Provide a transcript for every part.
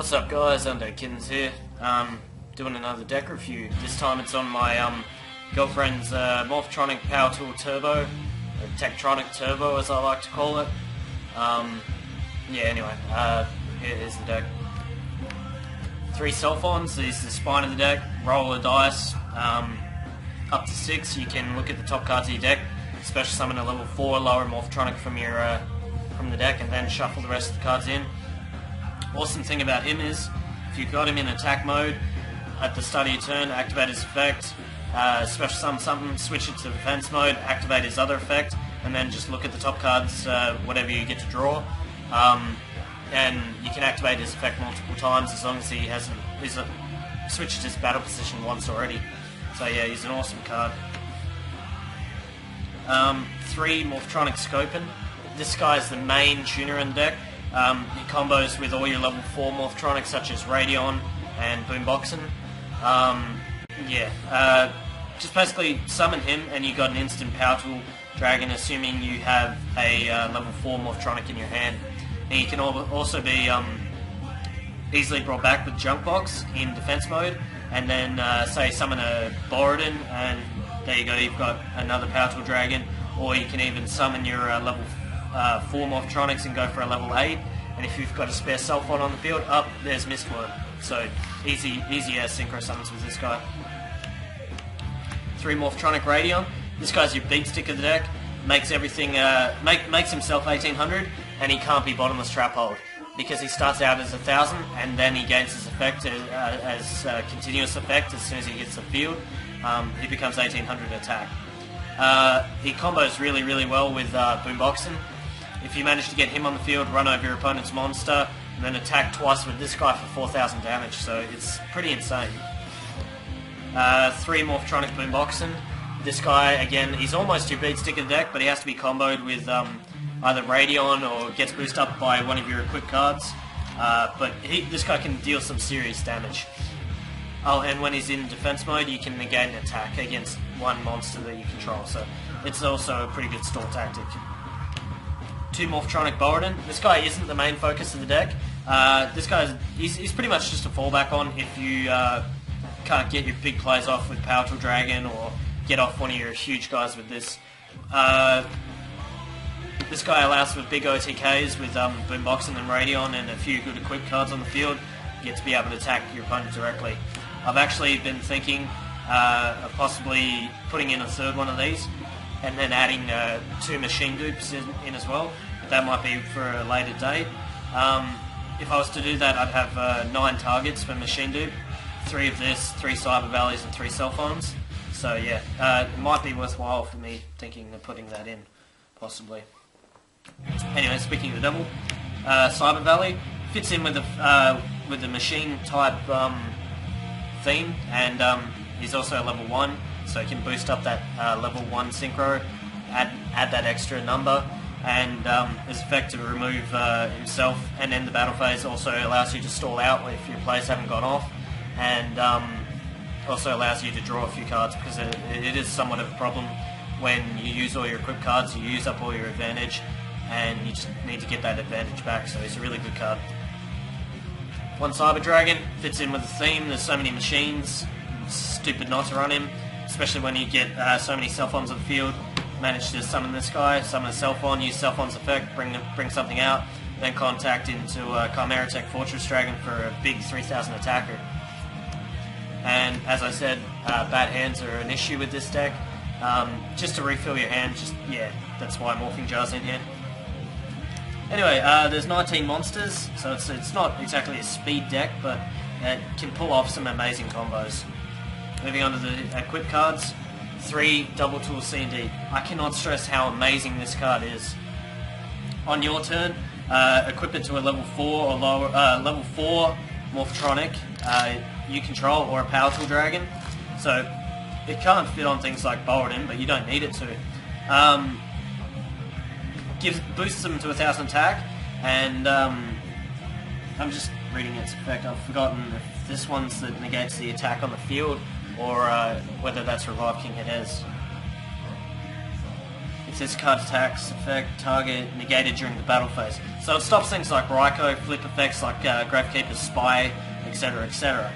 What's up guys, Undead Kittens here, doing another deck review. This time it's on my girlfriend's Morphtronic PowerTool Turbo, or Techtronic Turbo as I like to call it. Yeah, anyway, here's the deck. 3 Cellfons, this is the spine of the deck, roll a dice, up to 6, you can look at the top cards of your deck, special summon a level 4 lower Morphtronic from the deck and then shuffle the rest of the cards in. Awesome thing about him is, if you've got him in attack mode, at the start of your turn, activate his effect, special summon something, switch it to defense mode, activate his other effect, and then just look at the top cards, whatever you get to draw. And you can activate his effect multiple times as long as he hasn't switched his battle position once already. So yeah, he's an awesome card. 3 Morphtronic Scopen. This guy is the main tuner in the deck. He combos with all your level 4 Morphtronics such as Radion and Boomboxen. Just basically summon him and you got an instant PowerTool Dragon, assuming you have a level 4 Morphtronic in your hand. And he can also be easily brought back with Junk Box in defense mode, and then say summon a Boarden, and there you go, you've got another PowerTool Dragon. Or you can even summon your level 4 Morphtronics and go for a level 8, and if you've got a spare Cellfon on the field, there's Must Wurm. So easy as synchro summons with this guy. 3 Morphtronic Radion. This guy's your beat stick of the deck. Makes everything makes himself 1800, and he can't be bottomless trap hold because he starts out as 1000 and then he gains his effect as continuous effect as soon as he hits the field. He becomes 1800 attack. He combos really well with Boomboxen. If you manage to get him on the field, run over your opponent's monster, and then attack twice with this guy for 4000 damage, so it's pretty insane. 3 Morphtronic Boomboxen. This guy, again, he's almost your beat stick of the deck, but he has to be comboed with either Radion or gets boosted up by one of your equipped cards. But this guy can deal some serious damage. Oh, and when he's in defense mode, you can negate an attack against one monster that you control, so it's also a pretty good stall tactic. 2 Morphtronic Boarden. This guy isn't the main focus of the deck. This guy's he's pretty much just a fallback on if you can't get your big plays off with Powerful Dragon or get off one of your huge guys with this. This guy allows for big OTKs with Boomboxen and Radion and a few good equipped cards on the field. You get to be able to attack your opponent directly. I've actually been thinking of possibly putting in a third one of these and then adding 2 machine dupes in as well. But that might be for a later date. If I was to do that, I'd have 9 targets for machine dupe, 3 of this, 3 Cyber Valleys and 3 Cellfons. So yeah, it might be worthwhile for me thinking of putting that in, possibly. Anyway, speaking of the devil, Cyber Valley fits in with the machine type theme, and he's also a level 1, so he can boost up that level 1 synchro, add that extra number, and his effect to remove himself and end the battle phase also allows you to stall out if your plays haven't gone off, and also allows you to draw a few cards, because it is somewhat of a problem when you use all your equipped cards, you use up all your advantage, and you just need to get that advantage back, so he's a really good card. 1 Cyber Dragon fits in with the theme. There's so many machines, stupid not to run him, especially when you get so many Cellfons on the field. Manage to summon this guy, summon a Cellfon, use Cellfon's effect, bring something out, then contact into Chimeratech Fortress Dragon for a big 3000 attacker. And as I said, bad hands are an issue with this deck. Just to refill your hand, that's why Morphing Jar's in here. Anyway, there's 19 monsters, so it's not exactly a speed deck, but it can pull off some amazing combos. Moving on to the equip cards, 3 Double Tool C&D. I cannot stress how amazing this card is. On your turn, equip it to a level 4 or lower, level 4 Morphtronic you control, or a PowerTool Dragon. So it can't fit on things like Boarden, but you don't need it to. Boosts them to 1000 attack, and I'm just reading its effect. I've forgotten if this one's that negates the attack on the field, or whether that's Revive King Hedez. This card attacks effect target negated during the battle phase. So it stops things like Raikou, flip effects like Gravekeeper's Spy, etc, etc.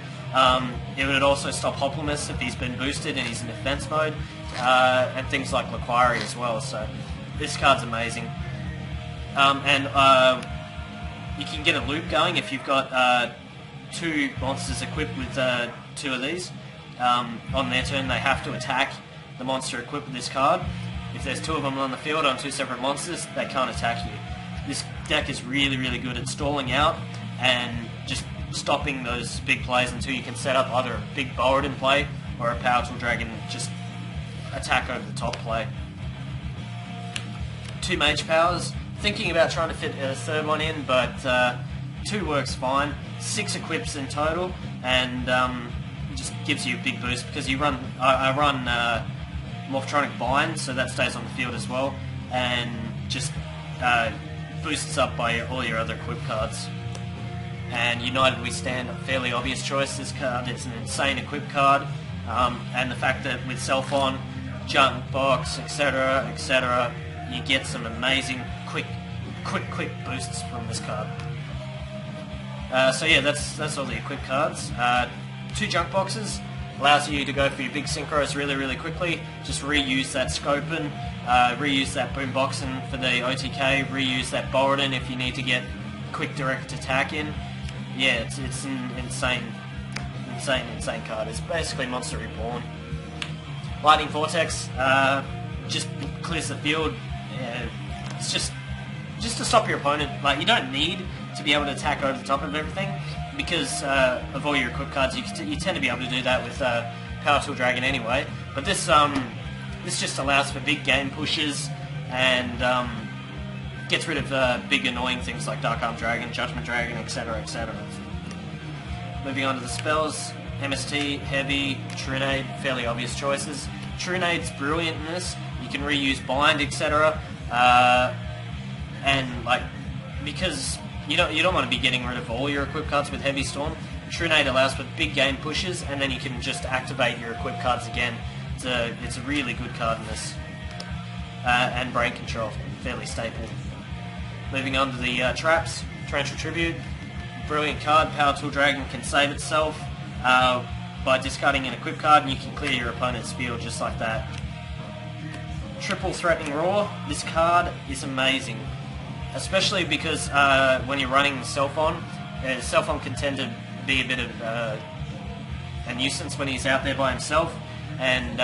It would also stop Hoplimus if he's been boosted and he's in defense mode, and things like Laquari as well, so this card's amazing. You can get a loop going if you've got 2 monsters equipped with 2 of these. On their turn they have to attack the monster equipped with this card. If there's 2 of them on the field on 2 separate monsters, they can't attack you. This deck is really, really good at stalling out and just stopping those big plays until you can set up either a big Boarden play or a PowerTool Dragon just attack over the top play. 2 Mage Powers. Thinking about trying to fit a 3rd one in, but 2 works fine. 6 equips in total, and just gives you a big boost because you run. I run Morphtronic Bind, so that stays on the field as well, and just boosts up by all your other equip cards. And United We Stand, a fairly obvious choice. This card is an insane equip card, and the fact that with Cellfon, Junk Box, etc., etc., you get some amazing quick boosts from this card. So yeah, that's all the equip cards. 2 Junk Boxes allows you to go for your big synchros really, really quickly. Just reuse that Scopen, reuse that Boomboxen for the OTK, reuse that Boarden if you need to get quick direct attack in. Yeah, it's an insane card. It's basically Monster Reborn. Lightning Vortex just clears the field. It's just to stop your opponent. Like, you don't need to be able to attack over the top of everything because of all your equip cards. You tend to be able to do that with PowerTool Dragon anyway. But this just allows for big game pushes and gets rid of big annoying things like Dark Arm Dragon, Judgment Dragon, etc, etc. Moving on to the spells. MST, Heavy, Trunade, fairly obvious choices. Trunade's brilliant in this. You can reuse Bind, etc. And like, because you don't want to be getting rid of all your equip cards with Heavy Storm, Trunade allows for big game pushes, and then you can just activate your equip cards again. It's a really good card in this. And Brain Control, fairly staple. Moving on to the traps. Torrential Tribute, brilliant card. PowerTool Dragon can save itself by discarding an equip card, and you can clear your opponent's field just like that. Triple Threatening Roar. This card is amazing, especially because when you're running Cellfon, Cellfon can tend to be a bit of a nuisance when he's out there by himself, and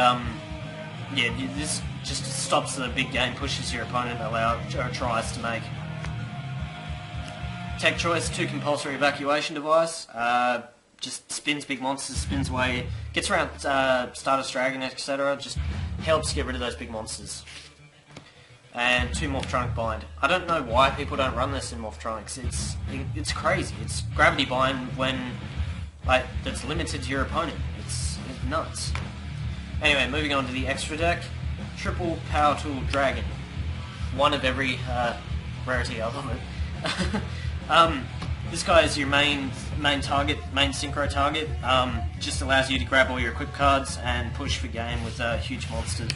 yeah, this just stops the big game pushes your opponent tries to make. Tech choice, 2 Compulsary Evacuation device. Just spins big monsters, spins away, gets around Stardust Dragon, etc. Just helps get rid of those big monsters. And 2 Morphtronic Bind. I don't know why people don't run this in Morphtronics. It's crazy. It's Gravity Bind when that's limited to your opponent. It's nuts. Anyway, moving on to the extra deck. Triple PowerTool Dragon. One of every rarity element. This guy is your main target, main synchro target. Just allows you to grab all your equip cards and push for game with huge monsters.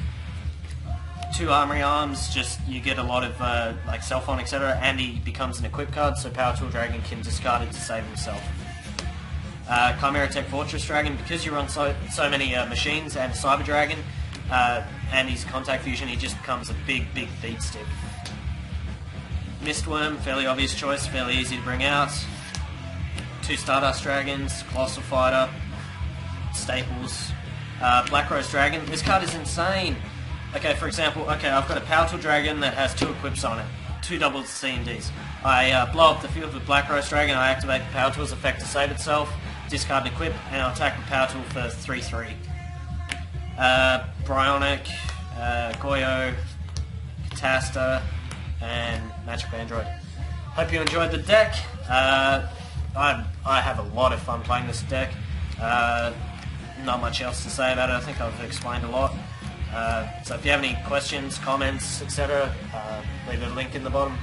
2 Armory Arms, just you get a lot of like Cellfon, etc., and he becomes an equip card, so PowerTool Dragon can discard it to save himself. Chimeratech Fortress Dragon, because you run so many machines and Cyber Dragon, and his Contact Fusion, he just becomes a big beat stick. Must Wurm, fairly obvious choice, fairly easy to bring out. 2 Stardust Dragons, Colossal Fighter, staples. Black Rose Dragon, this card is insane. Okay, for example, I've got a PowerTool Dragon that has 2 equips on it, 2 double C&Ds. I blow up the field with Black Rose Dragon, I activate the PowerTool's effect to save itself, discard an equip, and I'll attack with PowerTool for 3/3. Brionac, Goyo, Catastor, and Magic Android. Hope you enjoyed the deck. I have a lot of fun playing this deck. Not much else to say about it. I think I've explained a lot. So if you have any questions, comments, etc., leave a link in the bottom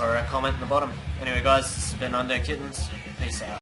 or a comment in the bottom. Anyway guys, this has been Undead Kittens. Peace out.